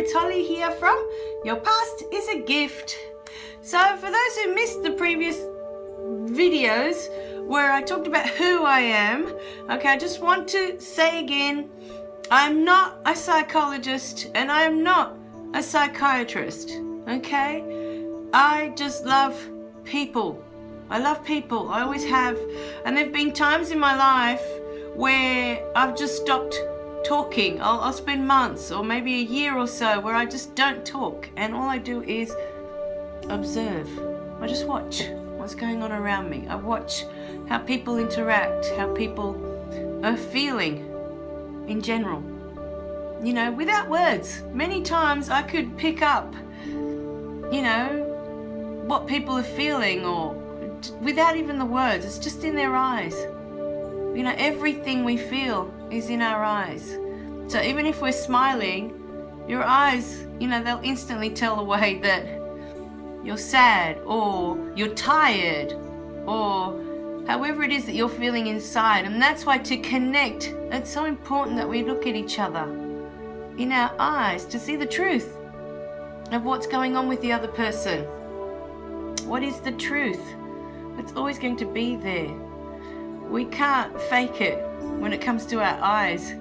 it's Holly here from Your Past is a Gift. So for those who missed the previous videos where I talked about who I am, okay, I just want to say again, I'm not a psychologist and I am not a psychiatrist, okay? I just love people. I love people, I always have. And there have been times in my life where I've just stopped talking. I'll spend months or maybe a year or so where I just don't talk, and all I do is observe. I just watch what's going on around me. I watch how people interact, how people are feeling in general, you know, without words. Many times I could pick up, you know, what people are feeling, or without even the words. It's just in their eyes. You know, everything we feel is in our eyes. So even if we're smiling, your eyes, you know, they'll instantly tell away that you're sad or you're tired or however it is that you're feeling inside. And that's why to connect, it's so important that we look at each other in our eyes to see the truth of what's going on with the other person. What is the truth? It's always going to be there. We can't fake it when it comes to our eyes.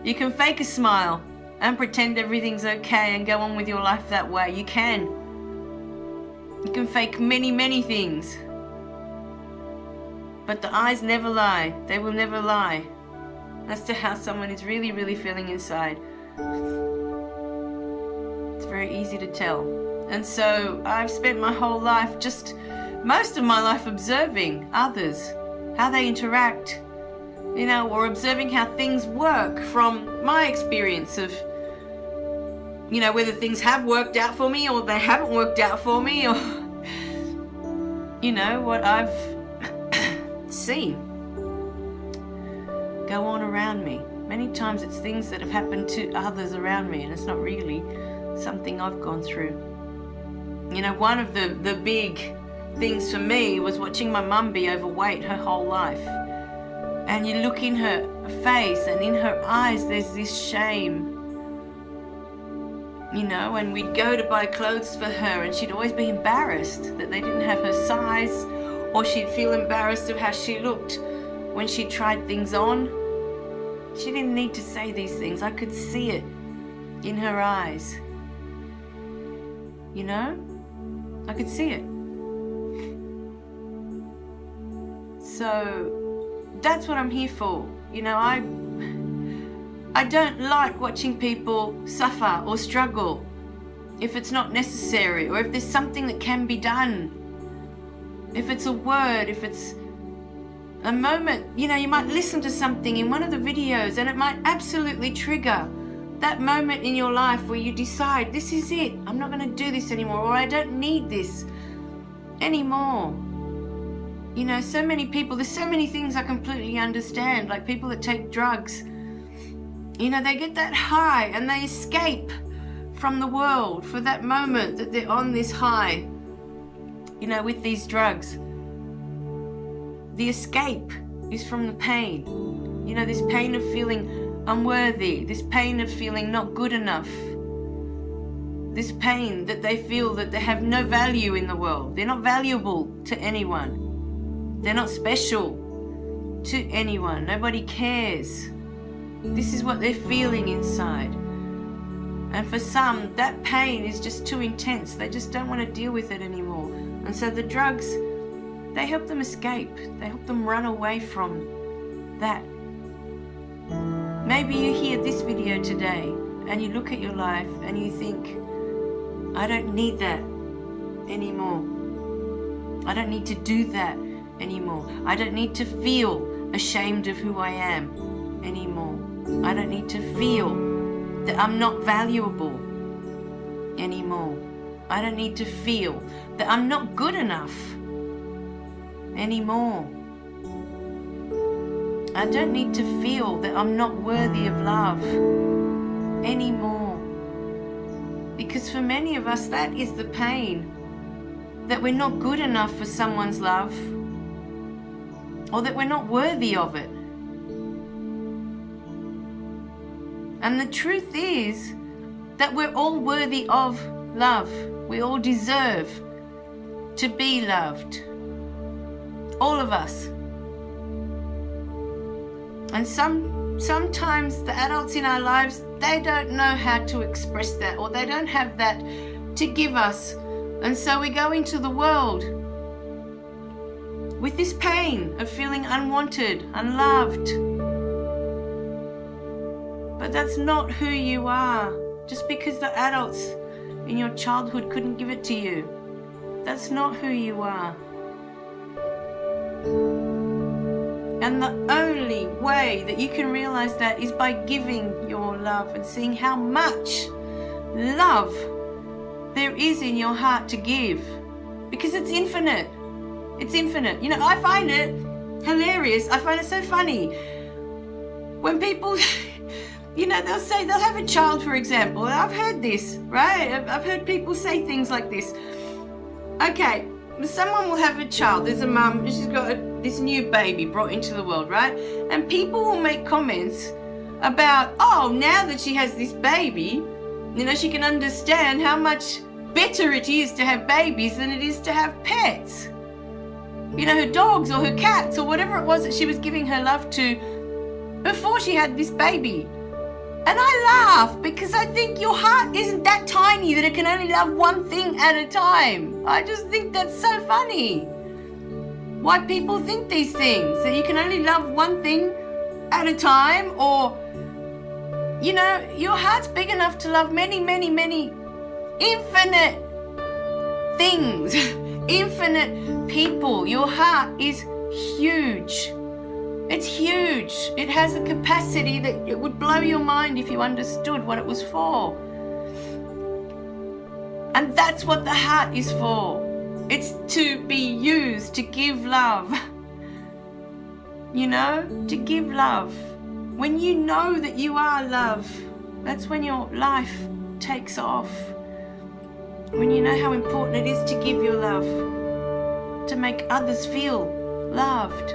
You can fake a smile and pretend everything's okay and go on with your life that way. You can. You can fake many, many things. But the eyes never lie. They will never lie as to how someone is really, really feeling inside. It's very easy to tell. And so I've spent my whole life, just most of my life, observing others, how they interact, you know, or observing how things work from my experience of, you know, whether things have worked out for me or they haven't worked out for me, or, you know, what I've seen go on around me. Many times it's things that have happened to others around me, and it's not really something I've gone through. You know, one of the big things for me was watching my mum be overweight her whole life. And you look in her face and in her eyes, there's this shame. You know, and we'd go to buy clothes for her and she'd always be embarrassed that they didn't have her size, or she'd feel embarrassed of how she looked when she tried things on. She didn't need to say these things. I could see it in her eyes. You know? I could see it. So that's what I'm here for. You know, I don't like watching people suffer or struggle if it's not necessary, or if there's something that can be done. If it's a word, if it's a moment, you know, you might listen to something in one of the videos and it might absolutely trigger that moment in your life where you decide, this is it, I'm not going to do this anymore, or I don't need this anymore. You know, so many people, there's so many things I completely understand, like people that take drugs. You know, they get that high and they escape from the world for that moment that they're on this high, you know, with these drugs. The escape is from the pain. You know, this pain of feeling unworthy, this pain of feeling not good enough, this pain that they feel that they have no value in the world. They're not valuable to anyone. They're not special to anyone. Nobody cares. This is what they're feeling inside. And for some, that pain is just too intense. They just don't want to deal with it anymore. And so the drugs, they help them escape. They help them run away from that. Maybe you hear this video today and you look at your life and you think, I don't need that anymore. I don't need to do that anymore. I don't need to feel ashamed of who I am anymore. I don't need to feel that I'm not valuable anymore. I don't need to feel that I'm not good enough anymore. I don't need to feel that I'm not worthy of love anymore. Because for many of us, that is the pain, that we're not good enough for someone's love, or that we're not worthy of it. And the truth is, that we're all worthy of love. We all deserve to be loved. All of us. And sometimes the adults in our lives, they don't know how to express that, or they don't have that to give us. And so we go into the world with this pain of feeling unwanted, unloved. But that's not who you are. Just because the adults in your childhood couldn't give it to you, that's not who you are. And the only way that you can realize that is by giving your love and seeing how much love there is in your heart to give. Because it's infinite. It's infinite. You know, I find it hilarious. I find it so funny when people, you know, they'll say they'll have a child, for example. And I've heard this, right? I've heard people say things like this. Okay, someone will have a child. There's a mum, she's got this new baby brought into the world, right? And people will make comments about, oh, now that she has this baby, you know, she can understand how much better it is to have babies than it is to have pets. You know, her dogs or her cats or whatever it was that she was giving her love to before she had this baby. And I laugh because I think your heart isn't that tiny that it can only love one thing at a time. I just think that's so funny. Why people think these things, that you can only love one thing at a time, or, you know, your heart's big enough to love many, many, many infinite things, infinite people. Your heart is huge. It's huge. It has a capacity that it would blow your mind if you understood what it was for. And that's what the heart is for. It's to be used to give love. You know, to give love. When you know that you are love, that's when your life takes off. When you know how important it is to give your love, to make others feel loved.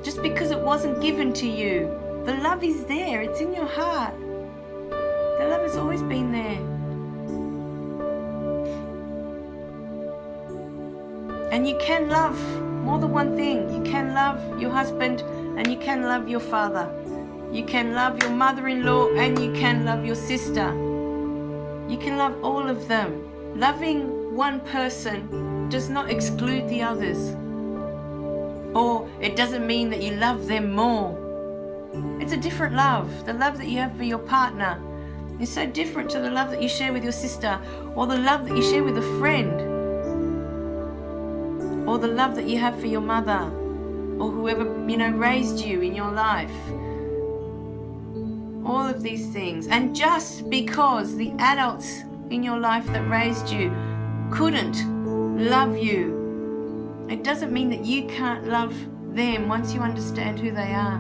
Just because it wasn't given to you, the love is there. It's in your heart. The love has always been there. And you can love more than one thing. You can love your husband and you can love your father. You can love your mother-in-law and you can love your sister. You can love all of them. Loving one person does not exclude the others. Or it doesn't mean that you love them more. It's a different love. The love that you have for your partner is so different to the love that you share with your sister, or the love that you share with a friend, or the love that you have for your mother, or whoever, you know, raised you in your life. All of these things. And just because the adults in your life that raised you couldn't love you, it doesn't mean that you can't love them once you understand who they are.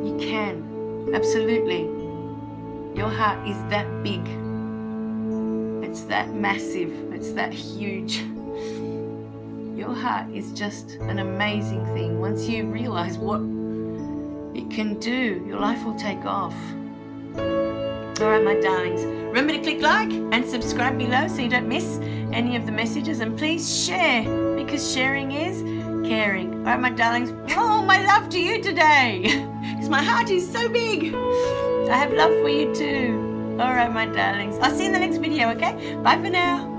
You can, absolutely. Your heart is that big. It's that massive. It's that huge. Your heart is just an amazing thing. Once you realize what it can do, your life will take off. All right, my darlings. Remember to click like and subscribe below so you don't miss any of the messages. And please share, because sharing is caring. All right, my darlings. Oh, my love to you today. Because my heart is so big. I have love for you too. All right, my darlings. I'll see you in the next video, okay? Bye for now.